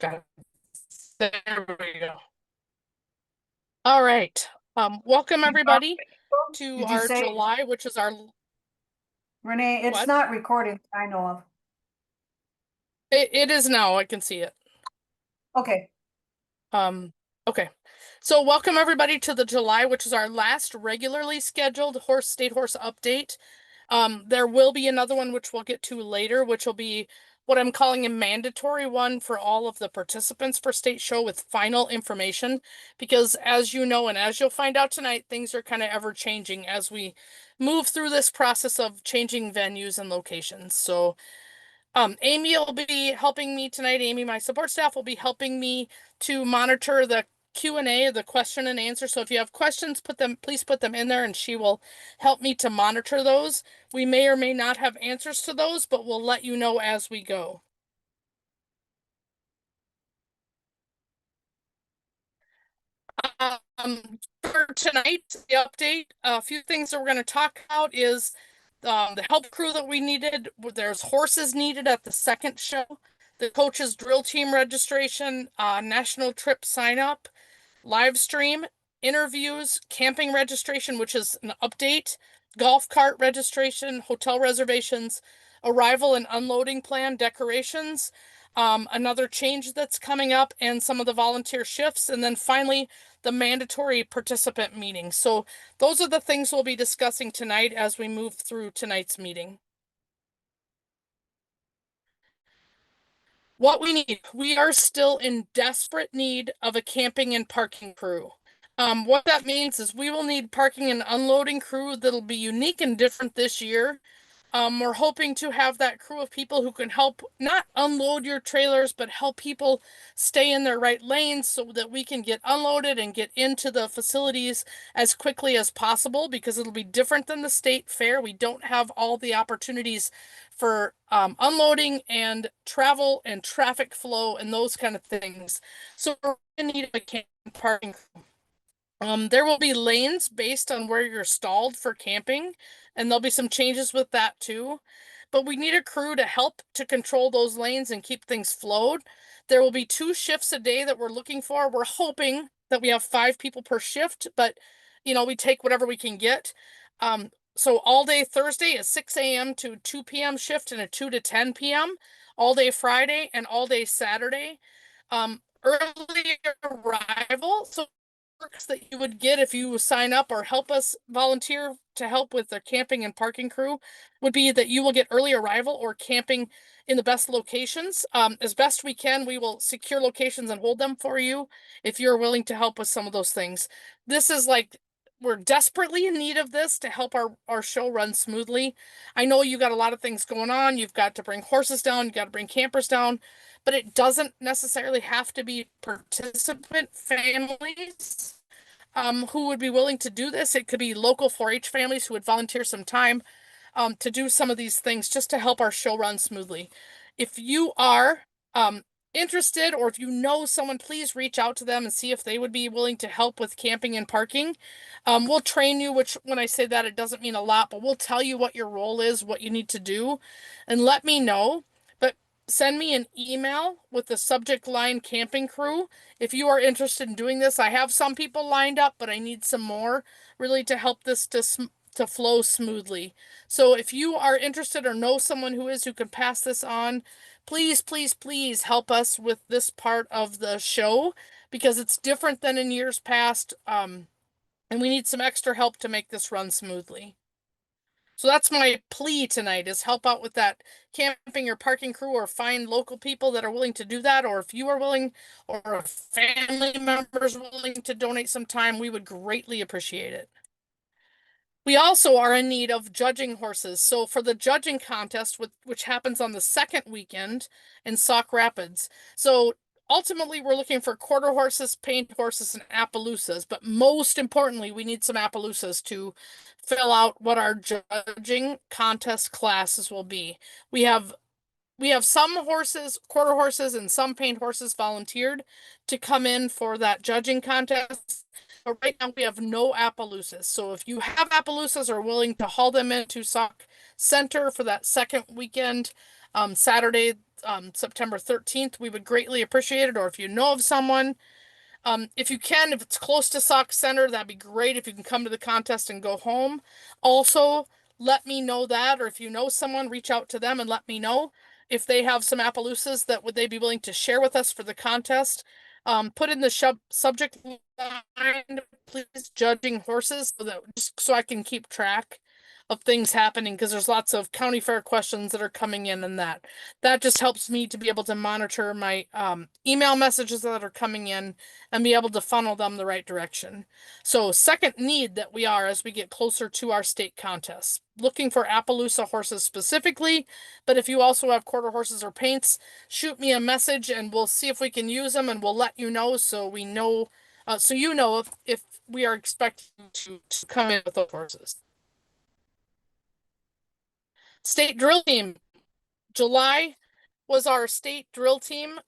Got it. There we go. All right. Welcome everybody to Did you our say, July, which is our Renee, it's what? not recording, I know of. It is now. I can see it. Okay, Um, okay. So welcome everybody to the July, which is our last regularly scheduled state horse update. There will be another one which we'll get to later, which will be what I'm calling a mandatory one for all of the participants for state show with final information. Because as you know, and as you'll find out tonight, things are kind of ever changing as we move through this process of changing venues and locations. So Amy will be helping me tonight. Amy, my support staff, will be helping me to monitor the Q&A, the question and answer. So if you have questions, please put them in there and she will help me to monitor those. We may or may not have answers to those, but we'll let you know as we go. For tonight, the update, a few things that we're going to talk about is the help crew that we needed. There's horses needed at the second show, the coaches drill team registration, national trip sign up, live stream, interviews, camping registration, which is an update, golf cart registration, hotel reservations, arrival and unloading plan, decorations, another change that's coming up, and some of the volunteer shifts, and then finally the mandatory participant meeting. So those are the things we'll be discussing tonight as we move through tonight's meeting. What we need, we are still in desperate need of a camping and parking crew. What that means is we will need parking and unloading crew that'll be unique and different this year. We're hoping to have that crew of people who can help not unload your trailers, but help people stay in their right lanes so that we can get unloaded and get into the facilities as quickly as possible because it'll be different than the state fair. We don't have all the opportunities for unloading and travel and traffic flow and those kind of things. So we're in need of a camp parking crew. There will be lanes based on where you're stalled for camping, and there'll be some changes with that too. But we need a crew to help to control those lanes and keep things flowed. There will be 2 shifts a day that we're looking for. We're hoping that we have 5 people per shift, but we take whatever we can get. So all day Thursday is 6 a.m. to 2 p.m. shift and a 2 to 10 p.m. All day Friday and all day Saturday. Early arrival. So perks that you would get if you sign up or help us volunteer to help with the camping and parking crew would be that you will get early arrival or camping in the best locations. As best we can, we will secure locations and hold them for you if you're willing to help with some of those things. This is like we're desperately in need of this to help our show run smoothly. I know you got a lot of things going on. You've got to bring horses down, you got to bring campers down, but it doesn't necessarily have to be participant families who would be willing to do this. It could be local 4-H families who would volunteer some time to do some of these things just to help our show run smoothly. If you are interested or if you know someone, please reach out to them and see if they would be willing to help with camping and parking. We'll train you, which when I say that, it doesn't mean a lot, but we'll tell you what your role is, what you need to do, and let me know. But send me an email with the subject line camping crew if you are interested in doing this. I have some people lined up, but I need some more really to help this to flow smoothly. So if you are interested or know someone who can pass this on, please, please, please help us with this part of the show because it's different than in years past. And we need some extra help to make this run smoothly. So that's my plea tonight is help out with that camping or parking crew or find local people that are willing to do that. Or if you are willing or if family members willing to donate some time, we would greatly appreciate it. We also are in need of judging horses. So for the judging contest, which happens on the second weekend in Sauk Rapids. So ultimately, we're looking for quarter horses, paint horses, and Appaloosas. But most importantly, we need some Appaloosas to fill out what our judging contest classes will be. We have some horses, quarter horses, and some paint horses volunteered to come in for that judging contest. But right now we have no Appaloosas. So if you have Appaloosas or are willing to haul them into Sauk Center for that second weekend, Saturday, September 13th, we would greatly appreciate it. Or if you know of someone, if you can, if it's close to Sauk Center, that'd be great if you can come to the contest and go home. Also, let me know that, or if you know someone, reach out to them and let me know if they have some Appaloosas that would they be willing to share with us for the contest. Put in the subject line, please, judging horses, so that just so I can keep track of things happening, because there's lots of county fair questions that are coming in, and that just helps me to be able to monitor my email messages that are coming in and be able to funnel them the right direction. So, second need that we are as we get closer to our state contests, looking for Appaloosa horses specifically, but if you also have quarter horses or paints, shoot me a message and we'll see if we can use them, and we'll let you know so we know, so you know if we are expecting to come in with those horses. State drill team. July was our state drill team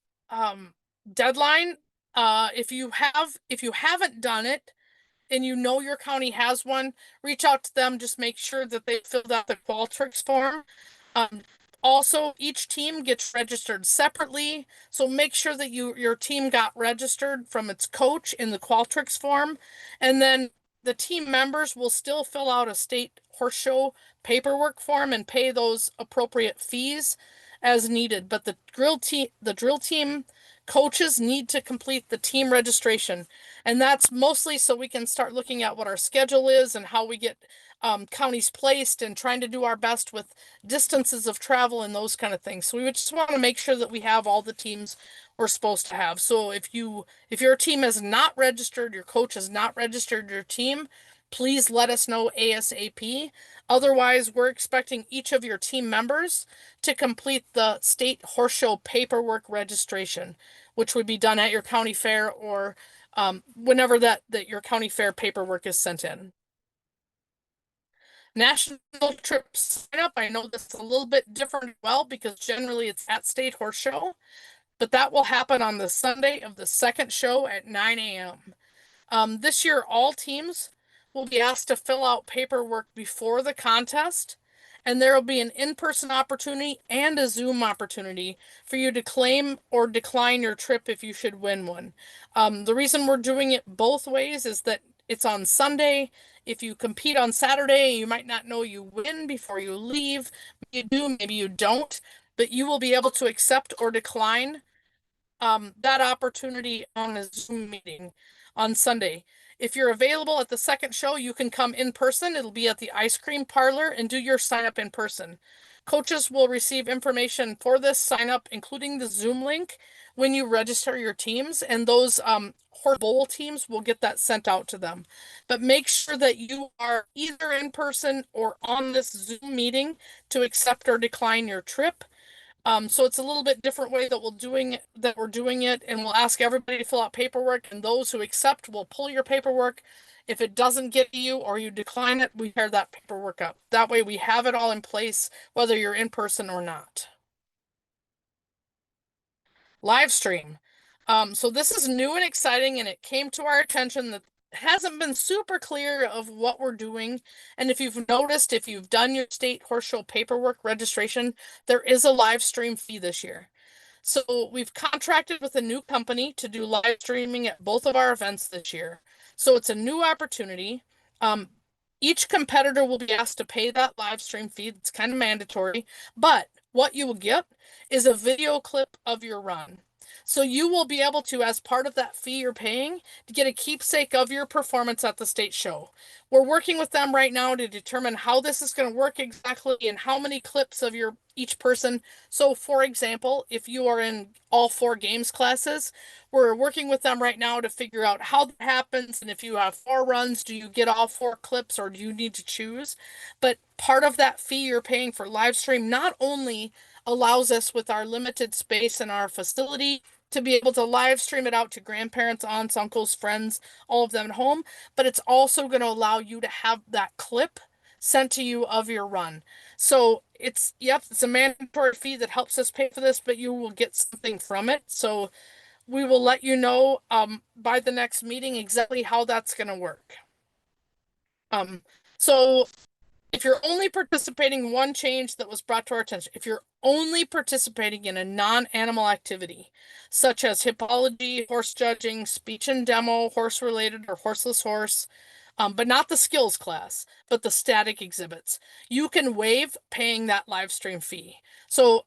deadline. If you haven't done it and you know your county has one, reach out to them. Just make sure that they filled out the Qualtrics form. Um, Also, each team gets registered separately, so make sure that your team got registered from its coach in the Qualtrics form, and then the team members will still fill out a state horse show paperwork form and pay those appropriate fees as needed. But the drill team coaches need to complete the team registration, and that's mostly so we can start looking at what our schedule is and how we get counties placed, and trying to do our best with distances of travel and those kind of things. So we would just want to make sure that we have all the teams we're supposed to have. So if your team is not registered, your coach has not registered your team, please let us know ASAP. Otherwise, we're expecting each of your team members to complete the state horse show paperwork registration, which would be done at your county fair, or whenever that your county fair paperwork is sent in. National trip sign up. I know this is a little bit different as well, because generally it's at State Horse Show, but that will happen on the Sunday of the second show at 9 a.m. This year, all teams will be asked to fill out paperwork before the contest, and there will be an in-person opportunity and a Zoom opportunity for you to claim or decline your trip if you should win one. The reason we're doing it both ways is that it's on Sunday. If you compete on Saturday, you might not know you win before you leave. Maybe you do, maybe you don't, but you will be able to accept or decline that opportunity on a Zoom meeting on Sunday. If you're available at the second show, you can come in person. It'll be at the ice cream parlor, and do your sign up in person. Coaches will receive information for this sign up, including the Zoom link, when you register your teams, and those horse bowl teams will get that sent out to them. But make sure that you are either in person or on this Zoom meeting to accept or decline your trip. So it's a little bit different way that we're doing it, and we'll ask everybody to fill out paperwork, and those who accept will pull your paperwork. If it doesn't get to you or you decline it, we tear that paperwork up. That way we have it all in place, whether you're in person or not. Live stream. So this is new and exciting, and it came to our attention that hasn't been super clear of what we're doing. And if you've noticed, if you've done your state horse show paperwork registration, there is a live stream fee this year. So we've contracted with a new company to do live streaming at both of our events this year. So it's a new opportunity. Um, each competitor will be asked to pay that live stream fee. It's kind of mandatory, but what you will get is a video clip of your run. So you will be able to, as part of that fee you're paying, to get a keepsake of your performance at the state show. We're working with them right now to determine how this is going to work exactly and how many clips of each person. So, for example, if you are in all 4 games classes, we're working with them right now to figure out how that happens. And if you have 4 runs, do you get all 4 clips, or do you need to choose? But part of that fee you're paying for live stream not only allows us, with our limited space in our facility, to be able to live stream it out to grandparents, aunts, uncles, friends, all of them at home, but it's also going to allow you to have that clip sent to you of your run. So it's a mandatory fee that helps us pay for this, but you will get something from it. So we will let you know by the next meeting exactly how that's going to work. So If you're only participating, one change that was brought to our attention, if you're only participating in a non-animal activity, such as hippology, horse judging, speech and demo, horse-related or horseless horse, but not the skills class, but the static exhibits, you can waive paying that live stream fee. So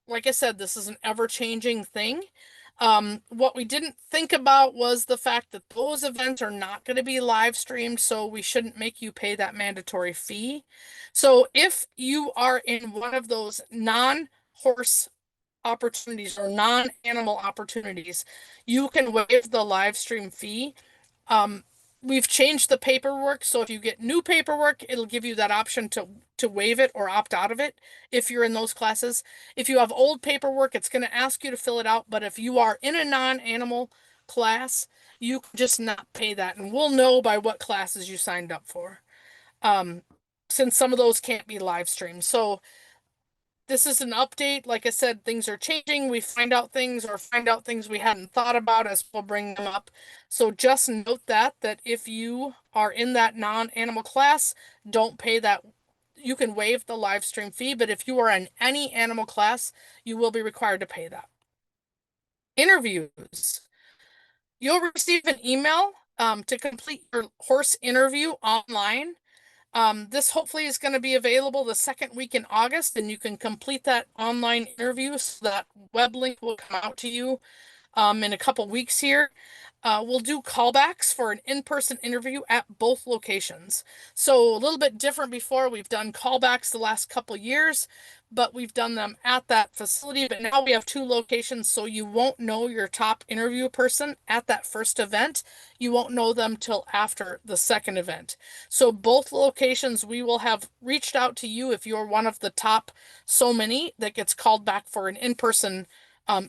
like I said, this is an ever-changing thing. What we didn't think about was the fact that those events are not going to be live streamed, so we shouldn't make you pay that mandatory fee. So if you are in one of those non-horse opportunities or non-animal opportunities, you can waive the live stream fee. Um, we've changed the paperwork, so if you get new paperwork, it'll give you that option to waive it or opt out of it if you're in those classes. If you have old paperwork, it's going to ask you to fill it out, but if you are in a non-animal class, you can just not pay that, and we'll know by what classes you signed up for. Um, since some of those can't be live streamed. So this is an update. Like I said, things are changing. We find out things we hadn't thought about as we'll bring them up. So just note that if you are in that non-animal class, don't pay that. You can waive the live stream fee, but if you are in any animal class, you will be required to pay that. Interviews. You'll receive an email to complete your horse interview online. This hopefully is going to be available the second week in August, and you can complete that online interview. So that web link will come out to you in a couple weeks here. We'll do callbacks for an in-person interview at both locations. So a little bit different before. We've done callbacks the last couple years, but we've done them at that facility. But now we have two locations, so you won't know your top interview person at that first event. You won't know them till after the second event. So both locations, we will have reached out to you if you're one of the top so many that gets called back for an in-person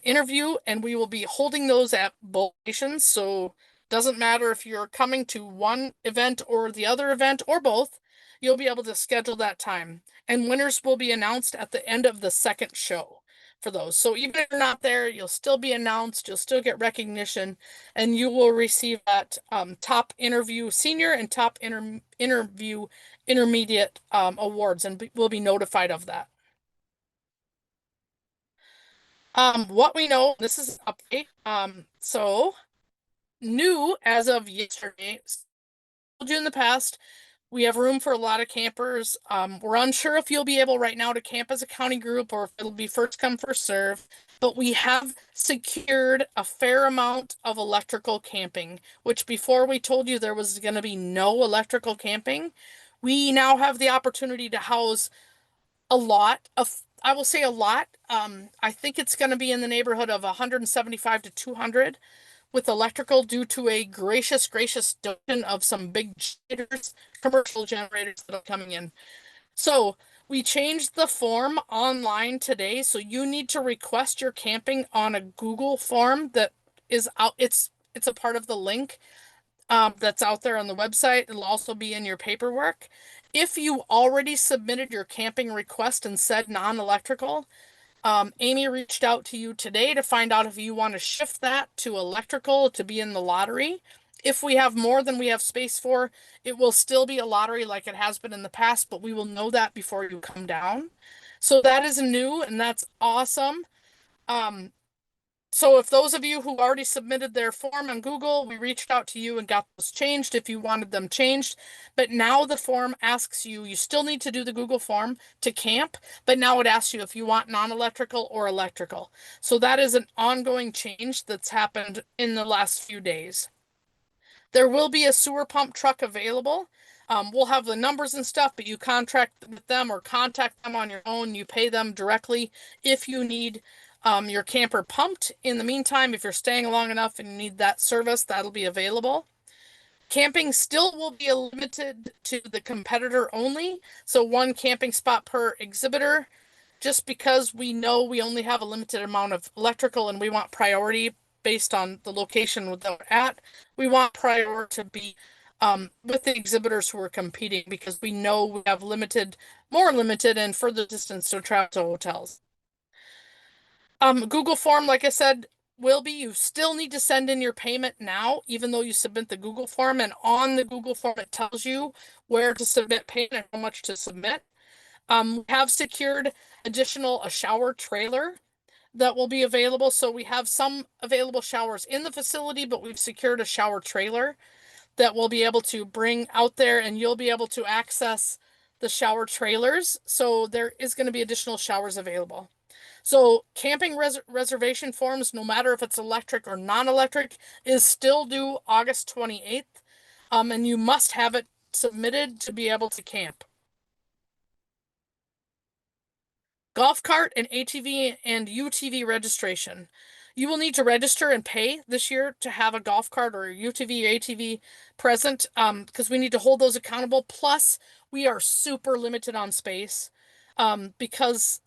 interview, and we will be holding those at both locations. So doesn't matter if you're coming to one event or the other event or both, you'll be able to schedule that time. And winners will be announced at the end of the second show for those. So even if you're not there, you'll still be announced, you'll still get recognition, and you will receive that top interview senior and top interview intermediate awards, and we'll be notified of that. What we know, this is an update. So new as of yesterday, told you in the past, we have room for a lot of campers. We're unsure if you'll be able right now to camp as a county group or if it'll be first come, first serve, but we have secured a fair amount of electrical camping, which before we told you there was going to be no electrical camping. We now have the opportunity to house a lot of, I will say a lot. I think it's going to be in the neighborhood of 175 to 200 with electrical due to a gracious donation of some big generators, commercial generators that are coming in. So we changed the form online today. So you need to request your camping on a Google form that is out. It's a part of the link that's out there on the website. It'll also be in your paperwork. If you already submitted your camping request and said non-electrical, Amy reached out to you today to find out if you want to shift that to electrical to be in the lottery. If we have more than we have space for, it will still be a lottery like it has been in the past, but we will know that before you come down. So that is new, and that's awesome. So if those of you who already submitted their form on Google, we reached out to you and got those changed if you wanted them changed. But now the form asks you, you still need to do the Google form to camp, but now it asks you if you want non-electrical or electrical. So that is an ongoing change that's happened in the last few days. There will be a sewer pump truck available. We'll have the numbers and stuff, but you contract with them or contact them on your own. You pay them directly if you need your camper pumped. In the meantime, if you're staying long enough and you need that service, that'll be available. Camping still will be limited to the competitor only. So one camping spot per exhibitor, just because we know we only have a limited amount of electrical and we want priority based on the location that we're at. We want priority to be with the exhibitors who are competing because we know we have more limited and further distance to travel to hotels. Google form, like I said, will be, you still need to send in your payment now, even though you submit the Google form. And on the Google form, it tells you where to submit payment and how much to submit. We have secured a shower trailer that will be available. So we have some available showers in the facility, but we've secured a shower trailer that we'll be able to bring out there, and you'll be able to access the shower trailers. So there is going to be additional showers available. So camping reservation forms, no matter if it's electric or non-electric, is still due August 28th. And you must have it submitted to be able to camp. Golf cart and ATV and UTV registration. You will need to register and pay this year to have a golf cart or UTV or ATV present, because we need to hold those accountable. Plus, we are super limited on space, because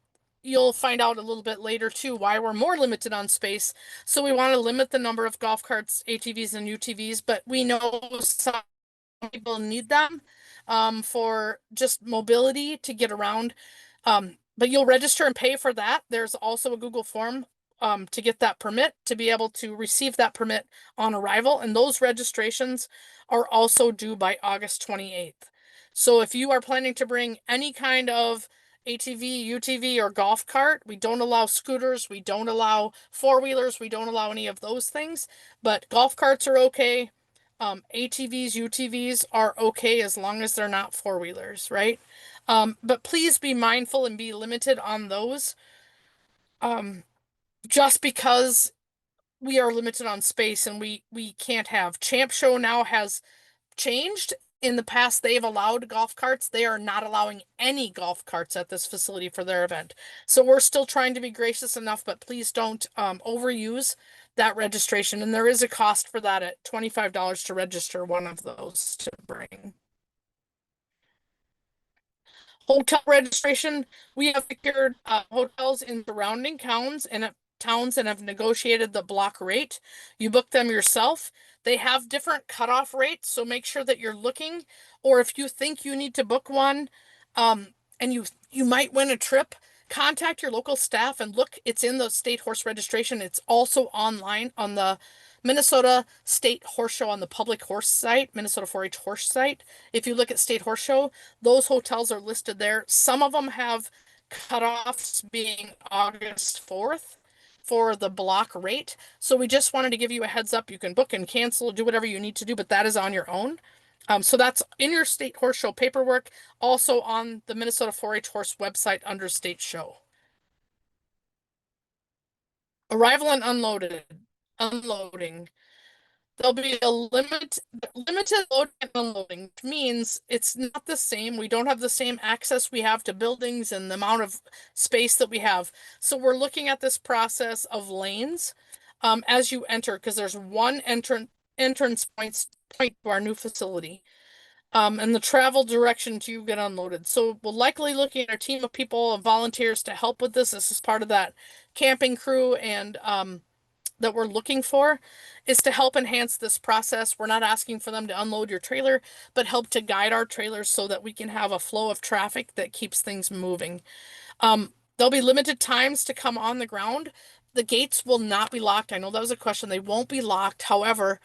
you'll find out a little bit later too why we're more limited on space. So we want to limit the number of golf carts, ATVs, and UTVs, but we know some people need them, for just mobility to get around. But you'll register and pay for that. There's also a Google form, to get that permit, to be able to receive that permit on arrival. And those registrations are also due by August 28th. So if you are planning to bring any kind of ATV, UTV, or golf cart, we don't allow scooters, we don't allow four-wheelers, we don't allow any of those things, but golf carts are okay. ATVs, UTVs are okay as long as they're not four-wheelers, right? But please be mindful and be limited on those, um, just because we are limited on space, and we can't have. Champ Show now has changed. In the past, they've allowed golf carts. They are not allowing any golf carts at this facility for their event. So we're still trying to be gracious enough, but please don't overuse that registration. And there is a cost for that at $25 to register one of those to bring. Hotel registration, we have secured hotels in surrounding towns and have negotiated the block rate. You book them yourself. They have different cutoff rates, so make sure that you're looking. Or if you think you need to book one, and you might win a trip, contact your local staff and look. It's in the state horse registration. It's also online on the Minnesota State Horse Show on the public horse site, Minnesota 4-H horse site. If you look at State Horse Show, those hotels are listed there. Some of them have cutoffs being August 4th for the block rate. So we just wanted to give you a heads up. You can book and cancel, do whatever you need to do, but that is on your own. So that's in your State Horse Show paperwork, also on the Minnesota 4-H horse website under State Show. Arrival and unloading. There'll be a limited loading and unloading, which means it's not the same. We don't have the same access we have to buildings and the amount of space that we have. So we're looking at this process of lanes, as you enter, because there's one entrance point to our new facility. And the travel direction to get unloaded. So we'll likely looking at our team of people and volunteers to help with this. This is part of that camping crew, and that we're looking for is to help enhance this process. We're not asking for them to unload your trailer, but help to guide our trailers so that we can have a flow of traffic that keeps things moving. There'll be limited times to come on the ground. The gates will not be locked. I know that was a question. They won't be locked. However,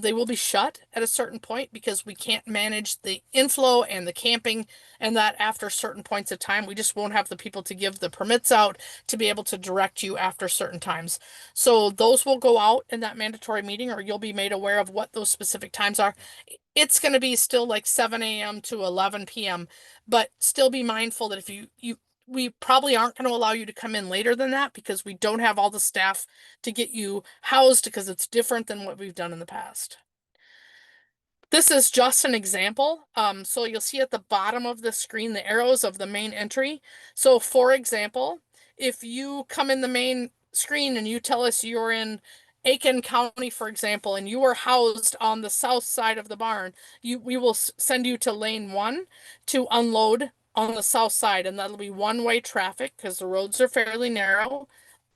they will be shut at a certain point because we can't manage the inflow and the camping, and that after certain points of time, we just won't have the people to give the permits out to be able to direct you after certain times. So those will go out in that mandatory meeting, or you'll be made aware of what those specific times are. It's going to be still like 7 a.m. to 11 p.m., but still be mindful that if we probably aren't going to allow you to come in later than that because we don't have all the staff to get you housed, because it's different than what we've done in the past. This is just an example. So you'll see at the bottom of the screen the arrows of the main entry. So for example, if you come in the main screen and you tell us you're in Aiken County, for example, and you are housed on the south side of the barn, we will send you to lane 1 to unload on the south side, and that'll be one-way traffic because the roads are fairly narrow.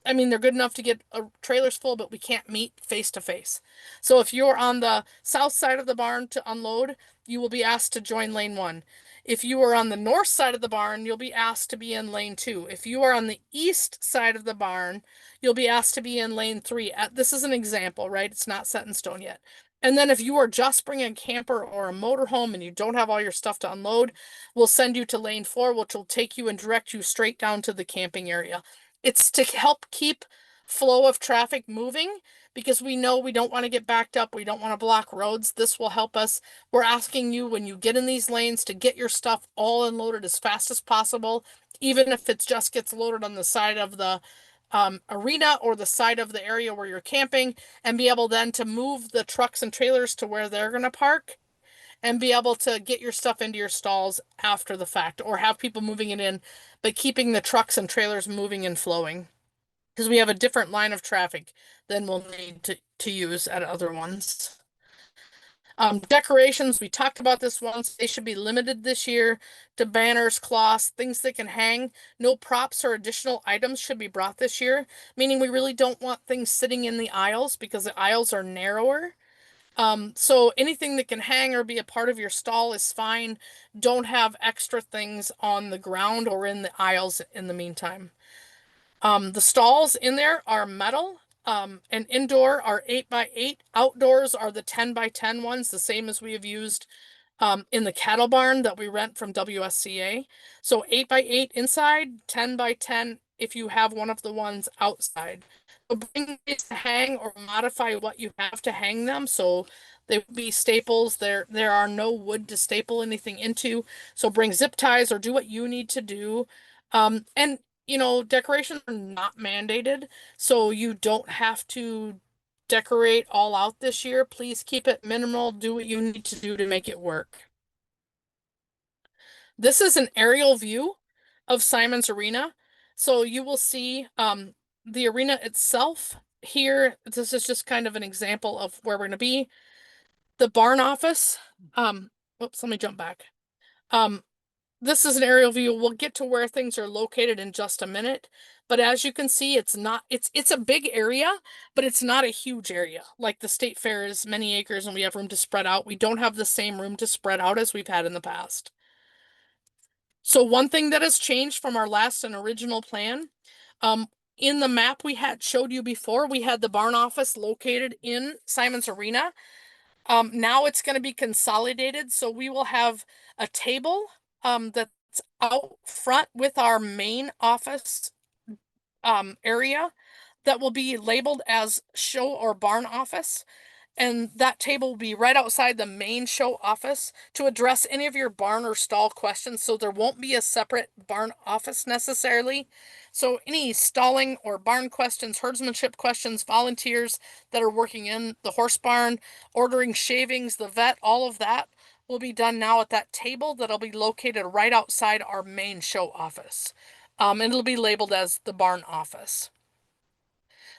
I mean, they're good enough to get trailers full, but we can't meet face to face. So if you're on the south side of the barn to unload, you will be asked to join lane 1. If you are on the north side of the barn, you'll be asked to be in lane 2. If you are on the east side of the barn, you'll be asked to be in lane 3. This is an example, right? It's not set in stone yet. And then if you are just bringing a camper or a motorhome and you don't have all your stuff to unload, we'll send you to lane 4, which will take you and direct you straight down to the camping area. It's to help keep flow of traffic moving because we know we don't want to get backed up. We don't want to block roads. This will help us. We're asking you when you get in these lanes to get your stuff all unloaded as fast as possible, even if it just gets loaded on the side of the arena or the side of the area where you're camping, and be able then to move the trucks and trailers to where they're going to park and be able to get your stuff into your stalls after the fact, or have people moving it in, but keeping the trucks and trailers moving and flowing. Because we have a different line of traffic than we'll need to use at other ones. Decorations, we talked about this once. They should be limited this year to banners, cloths, things that can hang. No props or additional items should be brought this year, meaning we really don't want things sitting in the aisles because the aisles are narrower. So anything that can hang or be a part of your stall is fine. Don't have extra things on the ground or in the aisles in the meantime. The stalls in there are metal. And indoor are 8x8. Outdoors are the 10x10 ones, the same as we have used in the cattle barn that we rent from WSCA. So 8x8 inside, 10x10 if you have one of the ones outside. So bring these to hang or modify what you have to hang them. So they would be staples. There are no wood to staple anything into. So bring zip ties or do what you need to do. And decorations are not mandated, so you don't have to decorate all out this year. Please keep it minimal. Do what you need to do to make it work. This is an aerial view of Simon's Arena. So you will see the arena itself here. This is just kind of an example of where we're going to be. The barn office. Oops, let me jump back. This is an aerial view. We'll get to where things are located in just a minute. But as you can see, it's a big area, but it's not a huge area. Like the State Fair is many acres and we have room to spread out. We don't have the same room to spread out as we've had in the past. So one thing that has changed from our last and original plan, in the map we had showed you before, we had the barn office located in Simon's Arena. Now it's going to be consolidated, so we will have a table that's out front with our main office area that will be labeled as show or barn office. And that table will be right outside the main show office to address any of your barn or stall questions. So there won't be a separate barn office necessarily. So any stalling or barn questions, herdsmanship questions, volunteers that are working in the horse barn, ordering shavings, the vet, all of that will be done now at that table that'll be located right outside our main show office. And it'll be labeled as the barn office.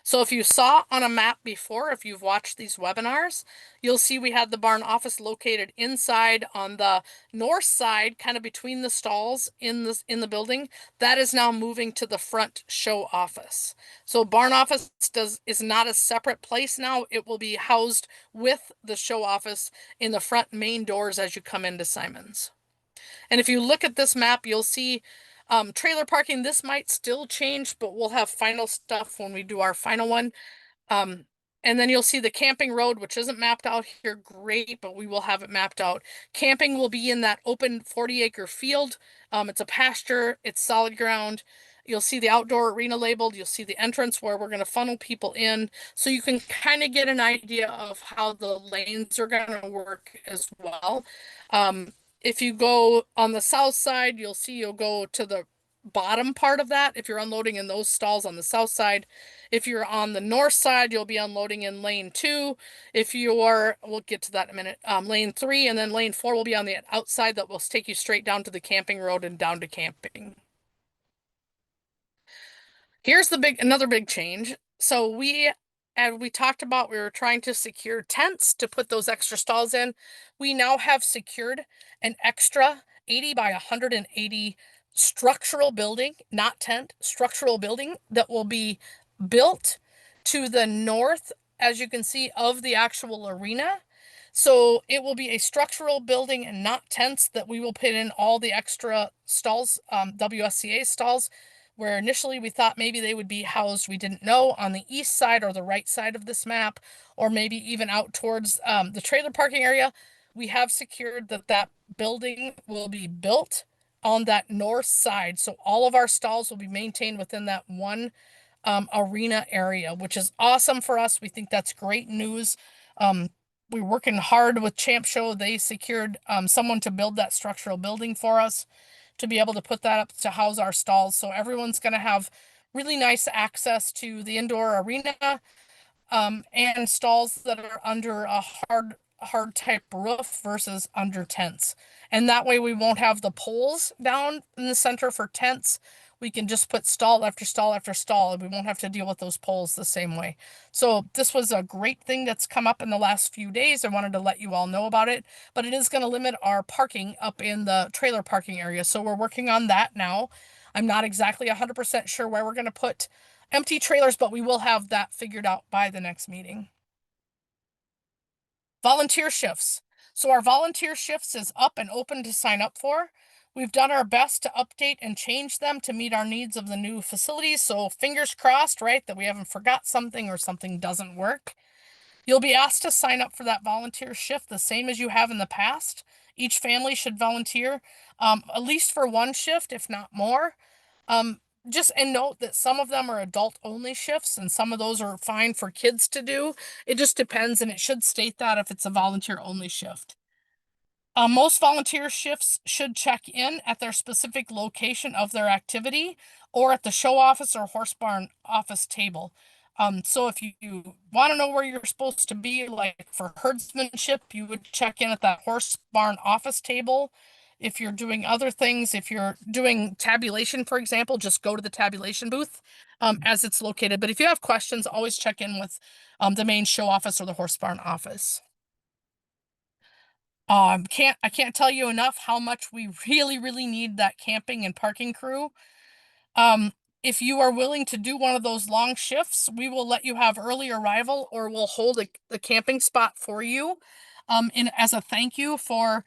So if you saw on a map before, if you've watched these webinars, you'll see we had the barn office located inside on the north side, kind of between the stalls in the building. That is now moving to the front show office. So barn office is not a separate place now. It will be housed with the show office in the front main doors as you come into Simon's. And if you look at this map, you'll see trailer parking. This might still change, but we'll have final stuff when we do our final one. Um, and then you'll see the camping road, which isn't mapped out here. Great, but we will have it mapped out. Camping will be in that open 40-acre field. It's a pasture. It's solid ground. You'll see the outdoor arena labeled. You'll see the entrance where we're going to funnel people in. So you can kind of get an idea of how the lanes are going to work as well. If you go on the south side, you'll go to the bottom part of that if you're unloading in those stalls on the south side. If you're on the north side, you'll be unloading in lane 2. If you're, we'll get to that in a minute, lane 3, and then lane 4 will be on the outside. That will take you straight down to the camping road and down to camping. Here's another big change. So we talked about, we were trying to secure tents to put those extra stalls in. We now have secured an extra 80 by 180 structural building, not tent, structural building that will be built to the north, as you can see, of the actual arena. So it will be a structural building and not tents that we will put in all the extra stalls, WSCA stalls, where initially we thought maybe they would be housed, we didn't know, on the east side or the right side of this map, or maybe even out towards the trailer parking area. We have secured that that building will be built on that north side. So all of our stalls will be maintained within that one arena area, which is awesome for us. We think that's great news. Um, we're working hard with Champ Show. They secured someone to build that structural building for us to be able to put that up to house our stalls. So everyone's going to have really nice access to the indoor arena, and stalls that are under a hard type roof versus under tents. And that way we won't have the poles down in the center for tents. We can just put stall after stall after stall, and we won't have to deal with those poles the same way. So this was a great thing that's come up in the last few days. I wanted to let you all know about it, but it is going to limit our parking up in the trailer parking area. So we're working on that now. I'm not exactly 100% sure where we're going to put empty trailers, but we will have that figured out by the next meeting. Volunteer shifts. So our volunteer shifts is up and open to sign up for. We've done our best to update and change them to meet our needs of the new facilities. So fingers crossed, right, that we haven't forgot something or something doesn't work. You'll be asked to sign up for that volunteer shift the same as you have in the past. Each family should volunteer at least for one shift, if not more. Um, just and note that some of them are adult only shifts and some of those are fine for kids to do. It just depends, and it should state that if it's a volunteer only shift. Most volunteer shifts should check in at their specific location of their activity or at the show office or horse barn office table. So if you want to know where you're supposed to be, like for herdsmanship, you would check in at that horse barn office table. If you're doing other things, if you're doing tabulation, for example, just go to the tabulation booth as it's located. But if you have questions, always check in with the main show office or the horse barn office. I can't tell you enough how much we really need that camping and parking crew. Um, if you are willing to do one of those long shifts, we will let you have early arrival or we'll hold the camping spot for you in as a thank you for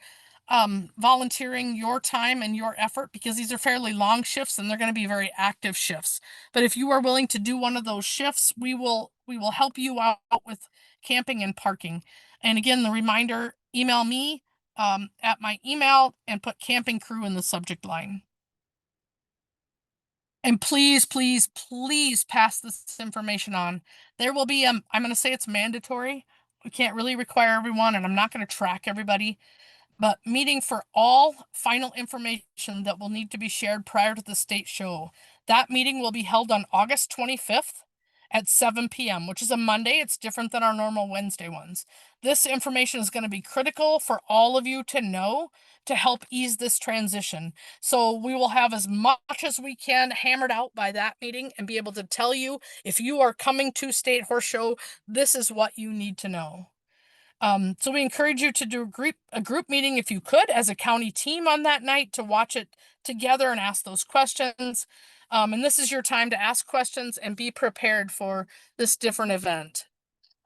volunteering your time and your effort, because these are fairly long shifts and they're going to be very active shifts. But if you are willing to do one of those shifts, we will help you out with camping and parking. And again, the reminder, email me at my email and put camping crew in the subject line. And please pass this information on. There will be, I'm going to say it's mandatory. We can't really require everyone, and I'm not going to track everybody, but meeting for all final information that will need to be shared prior to the state show. That meeting will be held on August 25th at 7 p.m., which is a Monday. It's different than our normal Wednesday ones. This information is going to be critical for all of you to know to help ease this transition. So we will have as much as we can hammered out by that meeting and be able to tell you, if you are coming to State Horse Show, this is what you need to know. So we encourage you to do a group meeting if you could as a county team on that night to watch it together and ask those questions. And this is your time to ask questions and be prepared for this different event.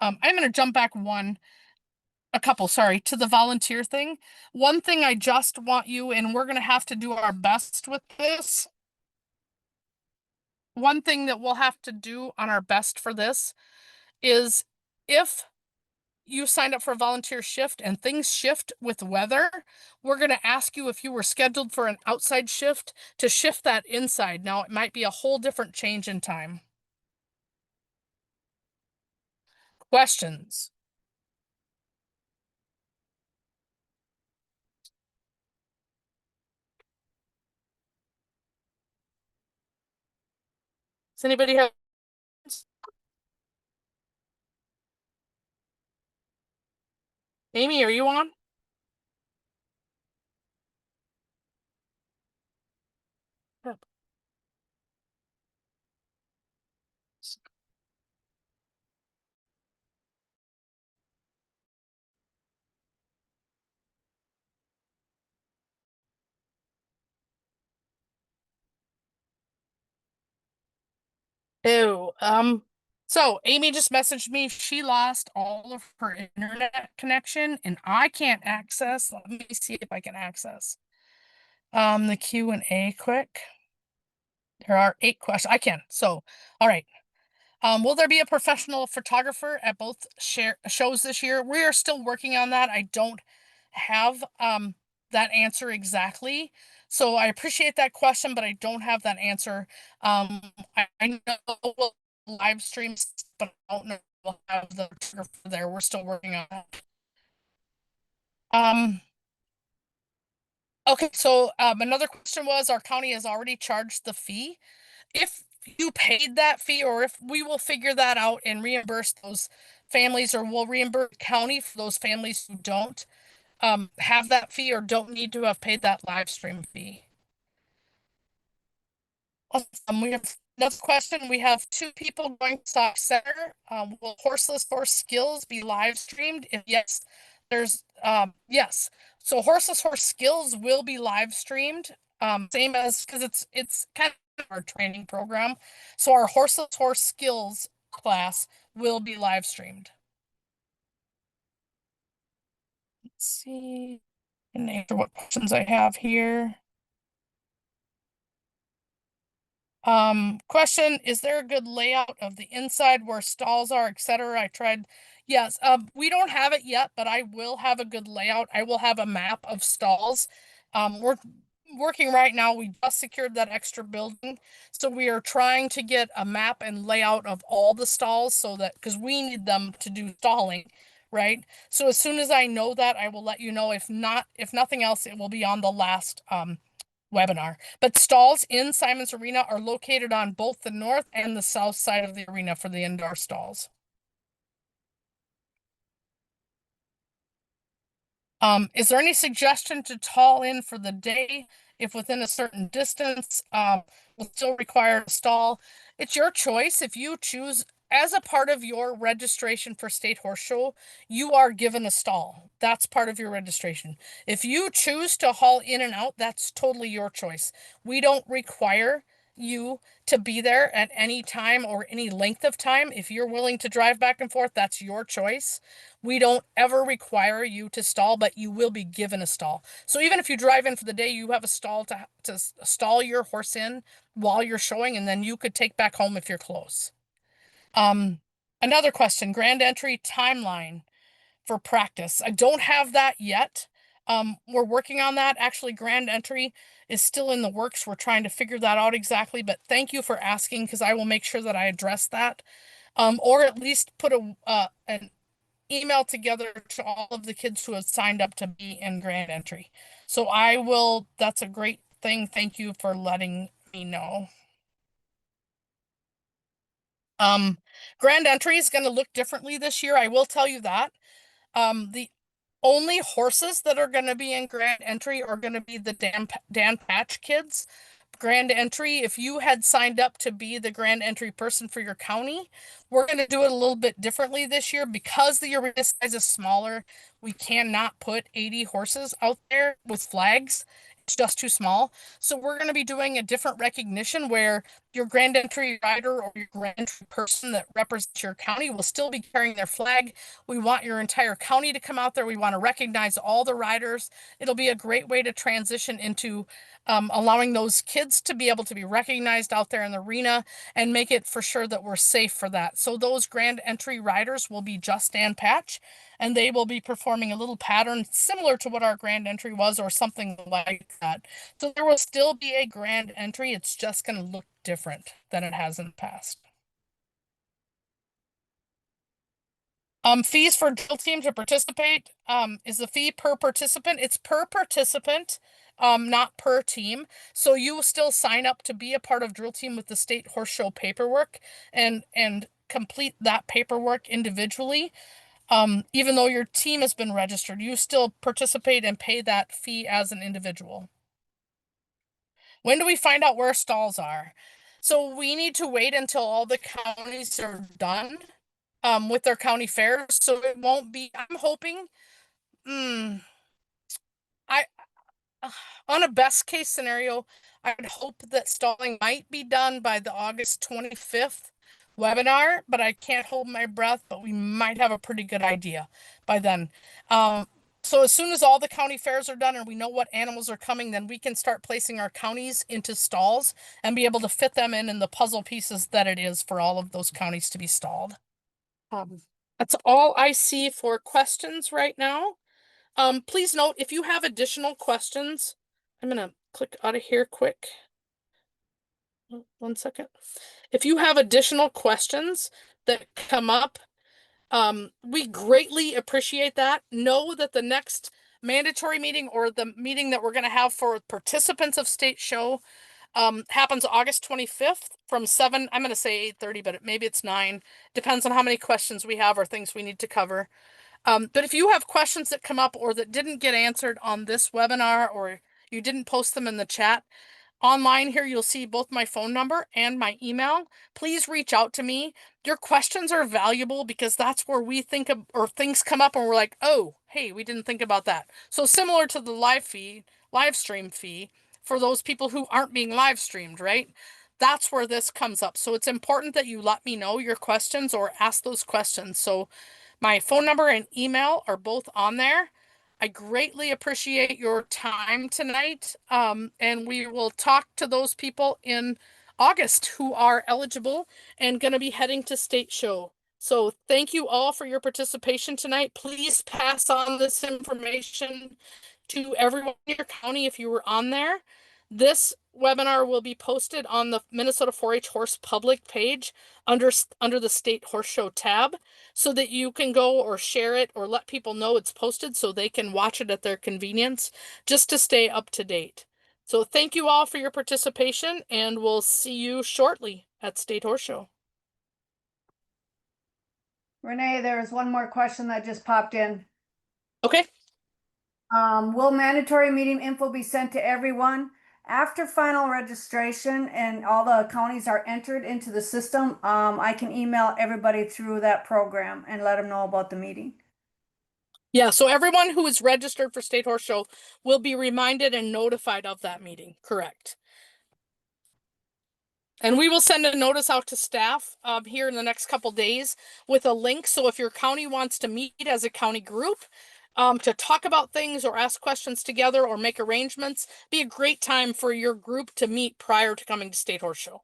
I'm going to jump back a couple, sorry, to the volunteer thing. One thing I just want you, and we're going to have to do our best with this. One thing that we'll have to do on our best for this is if you signed up for a volunteer shift and things shift with weather, we're going to ask you if you were scheduled for an outside shift to shift that inside. Now, it might be a whole different change in time. Questions? Does anybody have? Amy, are you on? Yep. Oh, So Amy just messaged me. She lost all of her internet connection and I can't access. Let me see if I can access the Q&A quick. There are 8 questions. I can. So, all right. Will there be a professional photographer at both shows this year? We are still working on that. I don't have that answer exactly. So I appreciate that question, but I don't have that answer. I know we'll live streams, but I don't know if we'll have the photographer there. We're still working on that. Um, okay, so another question was our county has already charged the fee. If you paid that fee, or if we will figure that out and reimburse those families, or we'll reimburse county for those families who don't have that fee or don't need to have paid that live stream fee. We have another question. We have 2 people going to Stock Center. Will Horseless Horse Skills be live streamed? If yes, there's yes. So Horseless Horse Skills will be live streamed. Same as because it's kind of our training program. So our Horseless Horse Skills class will be live streamed. Let's see. And answer what questions I have here. Question, is there a good layout of the inside where stalls are, etc.? I tried. Yes, we don't have it yet, but I will have a good layout. I will have a map of stalls. We're working right now. We just secured that extra building. So we are trying to get a map and layout of all the stalls so that, because we need them to do stalling, right? So as soon as I know that, I will let you know. If not, if nothing else, it will be on the last webinar. But stalls in Simon's Arena are located on both the north and the south side of the arena for the indoor stalls. Is there any suggestion to tall in for the day if within a certain distance will still require a stall? It's your choice. If you choose as a part of your registration for State Horse Show, you are given a stall. That's part of your registration. If you choose to haul in and out, that's totally your choice. We don't require you to be there at any time or any length of time. If you're willing to drive back and forth, that's your choice. We don't ever require you to stall, but you will be given a stall. So even if you drive in for the day, you have a stall to stall your horse in while you're showing, and then you could take back home if you're close. Another question, grand entry timeline for practice. I don't have that yet. We're working on that. Actually, grand entry is still in the works. We're trying to figure that out exactly, but thank you for asking because I will make sure that I address that. Or at least put an email together to all of the kids who have signed up to be in grand entry. So I will, that's a great thing. Thank you for letting me know. Grand entry is going to look differently this year. I will tell you that. The only horses that are going to be in grand entry are going to be the Dan Patch kids. Grand entry, if you had signed up to be the grand entry person for your county, we're going to do it a little bit differently this year because the arena size is smaller. We cannot put 80 horses out there with flags. It's just too small. So we're going to be doing a different recognition where your grand entry rider or your grand entry person that represents your county will still be carrying their flag. We want your entire county to come out there. We want to recognize all the riders. It'll be a great way to transition into allowing those kids to be able to be recognized out there in the arena and make it for sure that we're safe for that. So those grand entry riders will be Just Dan Patch, and they will be performing a little pattern similar to what our grand entry was or something like that. So there will still be a grand entry. It's just going to look different than it has in the past. Fees for drill team to participate. Is the fee per participant? It's per participant, not per team. So you will still sign up to be a part of drill team with the state horse show paperwork and complete that paperwork individually. Even though your team has been registered, you still participate and pay that fee as an individual. When do we find out where stalls are? So we need to wait until all the counties are done with their county fairs. So it won't be, I'm hoping, I, on a best case scenario, I'd hope that stalling might be done by the August 25th webinar, but I can't hold my breath, but we might have a pretty good idea by then. Um, so as soon as all the county fairs are done and we know what animals are coming, then we can start placing our counties into stalls and be able to fit them in the puzzle pieces that it is for all of those counties to be stalled. Um, that's all I see for questions right now. Please note if you have additional questions, I'm gonna click out of here quick. 1 second. If you have additional questions that come up, we greatly appreciate that. Know that the next mandatory meeting or the meeting that we're going to have for participants of State Show happens August 25th from 7, I'm going to say 8:30, but maybe it's 9. Depends on how many questions we have or things we need to cover. But if you have questions that come up or that didn't get answered on this webinar or you didn't post them in the chat, online here, you'll see both my phone number and my email. Please reach out to me. Your questions are valuable because that's where we think of or things come up and we're like, oh, hey, we didn't think about that. So similar to the live stream fee for those people who aren't being live streamed, right? That's where this comes up. So it's important that you let me know your questions or ask those questions. So my phone number and email are both on there. I greatly appreciate your time tonight. And we will talk to those people in August who are eligible and going to be heading to State Show. So thank you all for your participation tonight. Please pass on this information to everyone in your county if you were on there. This webinar will be posted on the Minnesota 4-H Horse public page under the State Horse Show tab so that you can go or share it or let people know it's posted so they can watch it at their convenience just to stay up to date. So thank you all for your participation and we'll see you shortly at State Horse Show. Renee, there's one more question that just popped in. Okay. Will mandatory meeting info be sent to everyone? After final registration and all the counties are entered into the system, I can email everybody through that program and let them know about the meeting. Yeah, so everyone who is registered for State Horse Show will be reminded and notified of that meeting. Correct. And we will send a notice out to staff here in the next couple days with a link. So if your county wants to meet as a county group to talk about things or ask questions together or make arrangements, be a great time for your group to meet prior to coming to State Horse Show.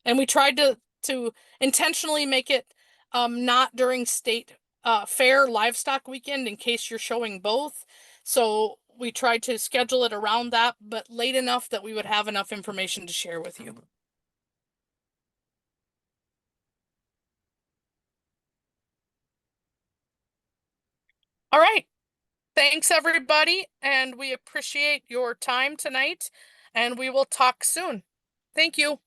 And we tried to intentionally make it not during state fair livestock weekend in case you're showing both. So we tried to schedule it around that, but late enough that we would have enough information to share with you. All right. Thanks, everybody. And we appreciate your time tonight. And we will talk soon. Thank you.